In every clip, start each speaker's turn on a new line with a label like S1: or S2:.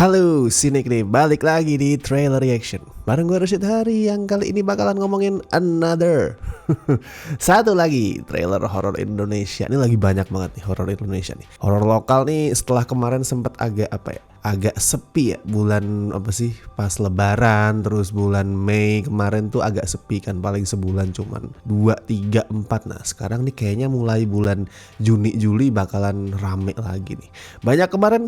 S1: Halo, Sinik nih, balik lagi di Trailer Reaction. Bareng gue Rashid Hari yang kali ini bakalan ngomongin another satu lagi trailer horor Indonesia. Ini lagi banyak banget nih horor Indonesia nih. Horor lokal nih setelah kemarin sempat agak agak sepi ya, bulan apa sih, pas lebaran, terus bulan Mei kemarin tuh agak sepi kan, paling sebulan cuman 2, 3, 4. Nah sekarang nih kayaknya mulai bulan Juni Juli bakalan rame lagi nih. Banyak kemarin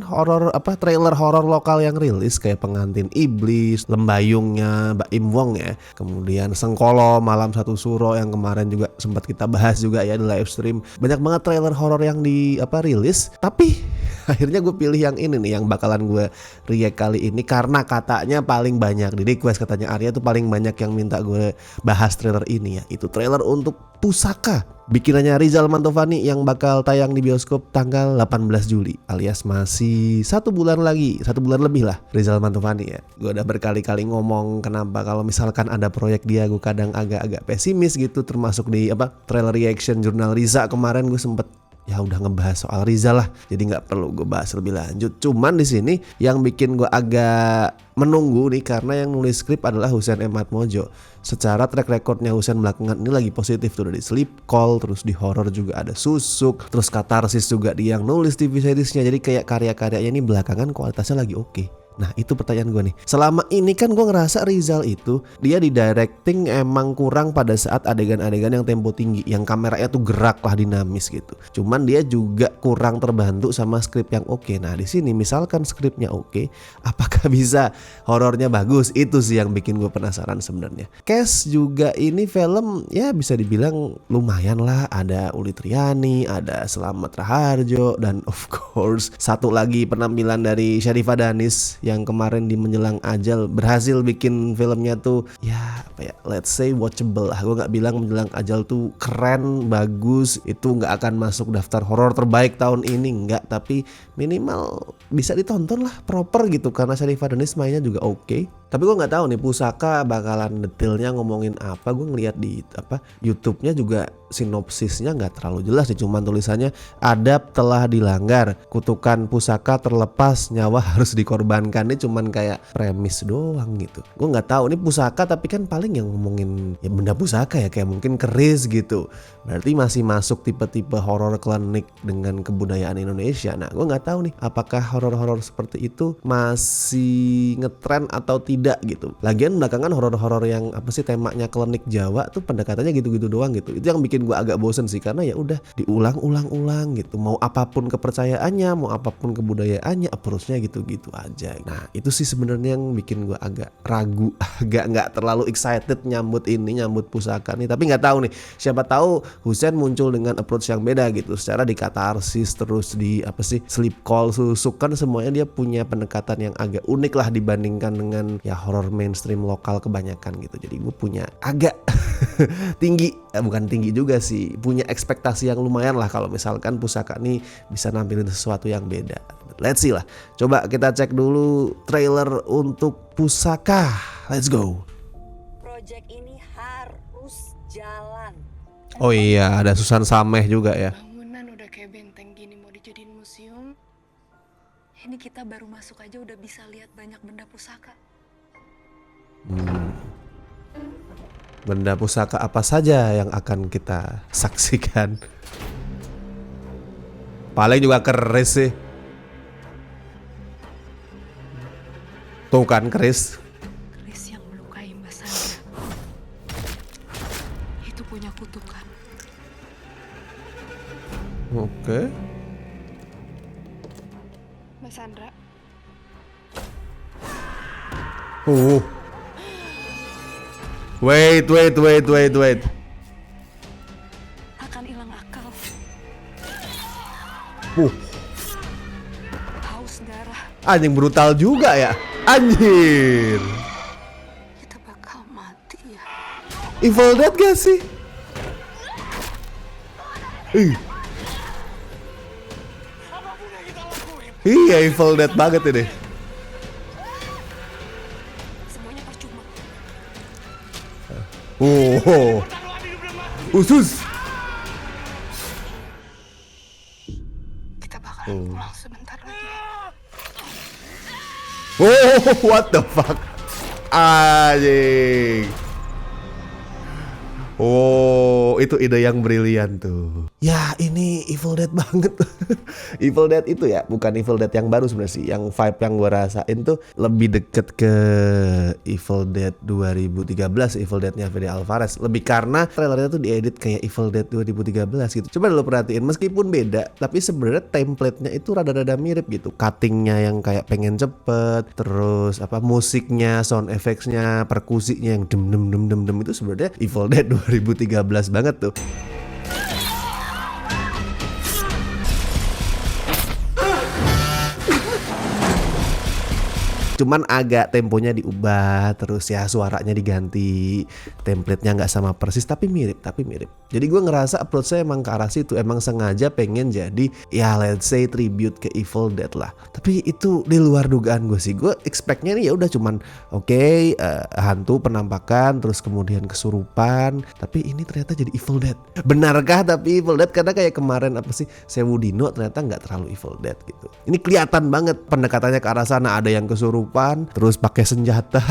S1: trailer horor lokal yang rilis kayak Pengantin Iblis, Lembayungnya Mbak Im Wong ya, kemudian Sengkolo, Malam Satu Suro yang kemarin juga sempat kita bahas juga ya di live stream. Banyak banget trailer horor yang rilis, tapi akhirnya gue pilih yang ini nih yang bakalan gue react kali ini karena katanya paling banyak di request. Katanya Arya tuh paling banyak yang minta gue bahas trailer ini ya. Itu trailer untuk Pusaka bikinannya Rizal Mantovani yang bakal tayang di bioskop tanggal 18 Juli alias masih 1 bulan lagi, 1 bulan lebih lah Rizal Mantovani ya. Gue udah berkali-kali ngomong kenapa kalau misalkan ada proyek dia gue kadang agak-agak pesimis gitu, termasuk di trailer reaction jurnal Riza kemarin gue sempet ya udah ngebahas soal Rizal lah, jadi nggak perlu gue bahas lebih lanjut. Cuman di sini yang bikin gue agak menunggu nih karena yang nulis skrip adalah Hussein M. Atmojo. Secara track recordnya Hussein belakangan ini lagi positif tuh, dari Sleep Call, terus di horror juga ada Susuk, terus Katarsis juga dia yang nulis TV seriesnya. Jadi kayak karya-karyanya ini belakangan kualitasnya lagi oke. Nah itu pertanyaan gue nih, selama ini kan gue ngerasa Rizal itu dia di directing emang kurang pada saat adegan-adegan yang tempo tinggi, yang kameranya tuh gerak lah, dinamis gitu. Cuman dia juga kurang terbantu sama skrip yang oke. Nah di sini misalkan skripnya oke, apakah bisa horornya bagus? Itu sih yang bikin gue penasaran sebenarnya. Cast juga ini film ya bisa dibilang lumayan lah, ada Uli Triani, ada Slamet Raharjo, dan of course satu lagi penampilan dari Sharifah Danis yang kemarin di Menjelang Ajal berhasil bikin filmnya tuh ya let's say watchable lah. Gue gak bilang Menjelang Ajal tuh keren, bagus, itu gak akan masuk daftar horor terbaik tahun ini, enggak, tapi minimal bisa ditonton lah, proper gitu, karena Sharifah Danis mainnya juga oke. Tapi gue nggak tahu nih Pusaka bakalan detailnya ngomongin apa. Gue ngeliat di YouTube-nya juga sinopsisnya nggak terlalu jelas sih, cuman tulisannya adab telah dilanggar, kutukan Pusaka terlepas, nyawa harus dikorbankan. Ini cuman kayak premis doang gitu. Gue nggak tahu ini Pusaka, tapi kan paling yang ngomongin ya benda pusaka ya, kayak mungkin keris gitu. Berarti masih masuk tipe-tipe horor klinik dengan kebudayaan Indonesia. Nah gue nggak tahu nih apakah horor-horor seperti itu masih ngetren atau tidak gitu. Lagian belakangan horor-horor yang temanya klinik Jawa tuh pendekatannya gitu-gitu doang gitu. Itu yang bikin gue agak bosen sih, karena ya udah diulang-ulang gitu. Mau apapun kepercayaannya, mau apapun kebudayaannya, approach-nya gitu-gitu aja. Nah itu sih sebenarnya yang bikin gue agak ragu, agak nggak terlalu excited nyambut Pusaka nih. Tapi nggak tahu nih, siapa tahu Hussein muncul dengan approach yang beda gitu. Secara di Katarsis, terus di Sleep Call, Susuk, kan semuanya dia punya pendekatan yang agak unik lah dibandingkan dengan ya horor mainstream lokal kebanyakan gitu. Jadi gue punya agak tinggi, bukan tinggi juga sih, punya ekspektasi yang lumayan lah kalau misalkan Pusaka nih bisa nampilin sesuatu yang beda. Let's see lah. Coba kita cek dulu trailer untuk Pusaka. Let's go.
S2: Project ini harus jalan.
S1: Oh iya, ada Susan Sameh juga ya.
S3: Bangunan udah kayak benteng gini mau dijadiin museum.
S2: Ini kita baru masuk aja udah bisa lihat banyak benda pusaka.
S1: Benda pusaka apa saja yang akan kita saksikan? Paling juga keris sih. Tuh kan keris.
S2: Keris yang melukai Mbak Sandra. Itu punya kutukan.
S1: Oke.
S3: Mbak Sandra,
S1: Wait.
S2: Akan hilang akal. Haus darah.
S1: Anjing brutal juga ya. Anjir.
S2: Kita bakal mati ya.
S1: Evil Dead gak sih? Iya Evil Dead banget ini.
S2: Semuanya percuma.
S1: Usus.
S2: Kita bakalan pulang sebentar lagi.
S1: Oh, what the fuck? Anjing. Oh, itu ide yang brilian tuh. Ya, ini Evil Dead banget. Evil Dead itu ya, bukan Evil Dead yang baru sebenarnya sih. Yang vibe yang gue rasain tuh lebih deket ke Evil Dead 2013, Evil Dead-nya Fede Alvarez. Lebih karena trailernya tuh diedit kayak Evil Dead 2013 gitu. Coba lo perhatiin, meskipun beda, tapi sebenarnya template-nya itu rada-rada mirip gitu. Cutting-nya yang kayak pengen cepet, terus apa musiknya, sound effects-nya, perkusinya yang dem dem dem dem dem itu sebenarnya Evil Dead 2013 banget tuh. Cuman agak temponya diubah, terus ya suaranya diganti, template-nya nggak sama persis tapi mirip. Jadi gue ngerasa approach-nya emang ke arah situ, emang sengaja pengen jadi ya let's say tribute ke Evil Dead lah. Tapi itu di luar dugaan gue sih. Gue expect-nya nih ya udah cuman oke, hantu penampakan, terus kemudian kesurupan. Tapi ini ternyata jadi Evil Dead. Benarkah tapi Evil Dead? Karena kayak kemarin apa sih Sewu Dino ternyata nggak terlalu Evil Dead gitu. Ini kelihatan banget pendekatannya ke arah sana. Ada yang kesurupan, terus pakai senjata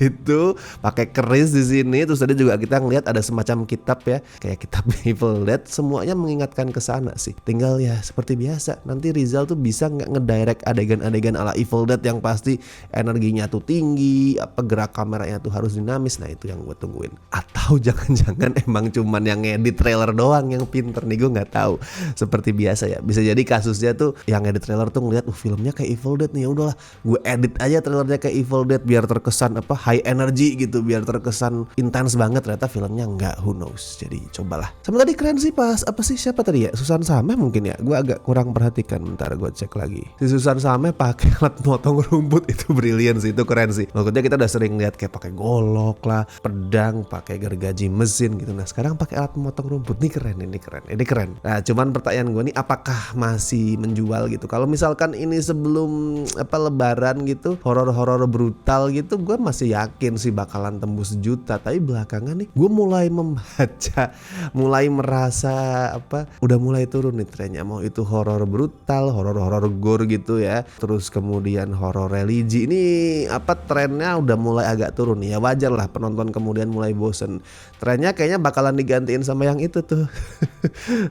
S1: gitu, pakai keris di sini. Terus tadi juga kita ngelihat ada semacam kitab ya, kayak kitab Evil Dead. Semuanya mengingatkan ke sana sih. Tinggal ya seperti biasa, nanti Rizal tuh bisa nggak ngedirect adegan-adegan ala Evil Dead yang pasti energinya tuh tinggi, apa gerak kameranya tuh harus dinamis. Nah itu yang gue tungguin. Atau jangan-jangan emang cuman yang ngedit trailer doang yang pinter nih, gue nggak tahu. Seperti biasa ya, bisa jadi kasusnya tuh yang ngedit trailer tuh ngeliat filmnya kayak Evil Dead nih, ya udahlah gue edit aja trailernya kayak Evil Dead biar terkesan apa high energy gitu, biar terkesan intens banget. Ternyata filmnya enggak, who knows. Jadi cobalah. Sama tadi keren sih pas apa sih siapa tadi ya, Susan Sameh mungkin ya, gue agak kurang perhatikan, bentar gue cek lagi. Si Susan Sameh pakai alat motong rumput itu brilian sih, itu keren sih. Maksudnya kita udah sering lihat kayak pakai golok lah, pedang, pakai gergaji mesin gitu. Nah sekarang pakai alat motong rumput, ini keren. Nah cuman pertanyaan gue nih, apakah masih menjual gitu? Kalau misalkan ini sebelum apa Lebaran gitu, horor-horor brutal gitu, gue masih yakin sih bakalan tembus juta. Tapi belakangan nih gue mulai membaca, mulai merasa apa udah mulai turun nih trennya. Mau itu horor brutal, horor gore gitu ya, terus kemudian horor religi, ini apa trennya udah mulai agak turun nih. Ya wajar lah penonton kemudian mulai bosen. Trennya kayaknya bakalan digantiin sama yang itu tuh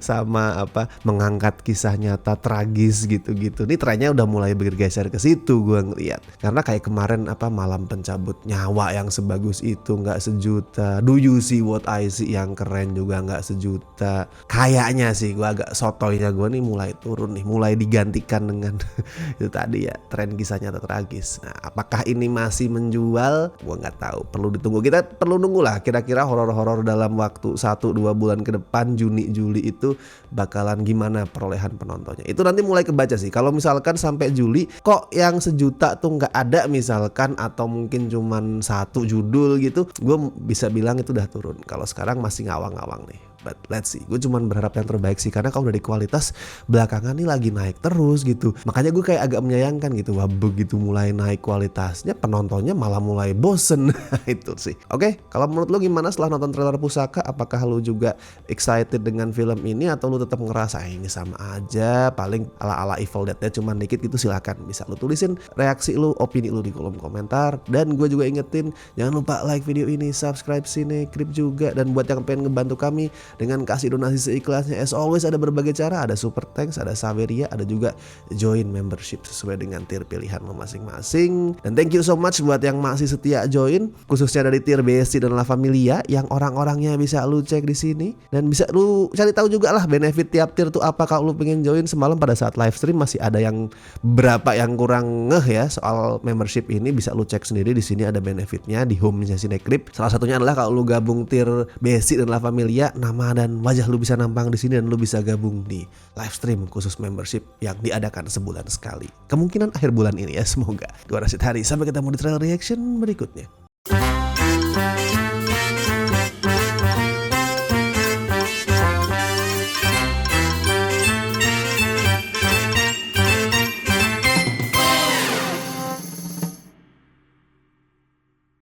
S1: sama apa mengangkat kisah nyata tragis gitu-gitu. Ini trennya udah mulai bergeser ke situ gue ngeliat. Karena kayak kemarin apa Malam Pencabut Nyawa yang sebagus itu nggak sejuta, Do You See What I See yang keren juga nggak sejuta. Kayaknya sih gue agak sotoynya gue nih mulai turun nih, mulai digantikan dengan itu tadi ya, tren kisah nyata tragis. Nah apakah ini masih menjual? Gue nggak tahu, perlu ditunggu. Kita perlu nunggu lah kira-kira horor-horor dalam waktu 1-2 bulan ke depan, Juni Juli itu bakalan gimana perolehan penontonnya. Itu nanti mulai kebaca sih. Kalau misalkan sampai Juli kok yang sejuta tuh nggak ada misalkan, atau mungkin cuman 1 judul gitu, gue bisa bilang itu udah turun. Kalau sekarang masih ngawang-ngawang nih. But let's see, gue cuman berharap yang terbaik sih. Karena kalau dari kualitas belakangan nih lagi naik terus gitu. Makanya gue kayak agak menyayangkan gitu. Wah begitu mulai naik kualitasnya, penontonnya malah mulai bosen. Itu sih. Oke, kalau menurut lo gimana setelah nonton trailer Pusaka? Apakah lo juga excited dengan film ini, atau lo tetap ngerasa ini sama aja, paling ala-ala Evil Dead-nya cuman dikit gitu? Silakan bisa lo tulisin reaksi lo, opini lo di kolom komentar. Dan gue juga ingetin, jangan lupa like video ini, subscribe Cinecrip juga. Dan buat yang pengen ngebantu kami dengan kasih donasi seikhlasnya, as always ada berbagai cara. Ada super thanks, ada Saveria, ada juga join membership sesuai dengan tier pilihan lo masing-masing. Dan thank you so much buat yang masih setia join, khususnya dari tier BSC dan La Familia, yang orang-orangnya bisa lu cek di sini. Dan bisa lu cari tahu juga lah benefit tiap tier tuh apa kalau lu pengen join. Semalam pada saat live stream masih ada yang berapa yang kurang ngeh ya soal membership ini, bisa lu cek sendiri di sini ada benefitnya di home-nya Cinecrip. Salah satunya adalah kalau lu gabung tier BSC dan La Familia, nama dan wajah lu bisa nampang di sini dan lu bisa gabung di live stream khusus membership yang diadakan sebulan sekali. Kemungkinan akhir bulan ini ya, semoga. Gua Rashid Hari, sampai ketemu di trailer reaction berikutnya.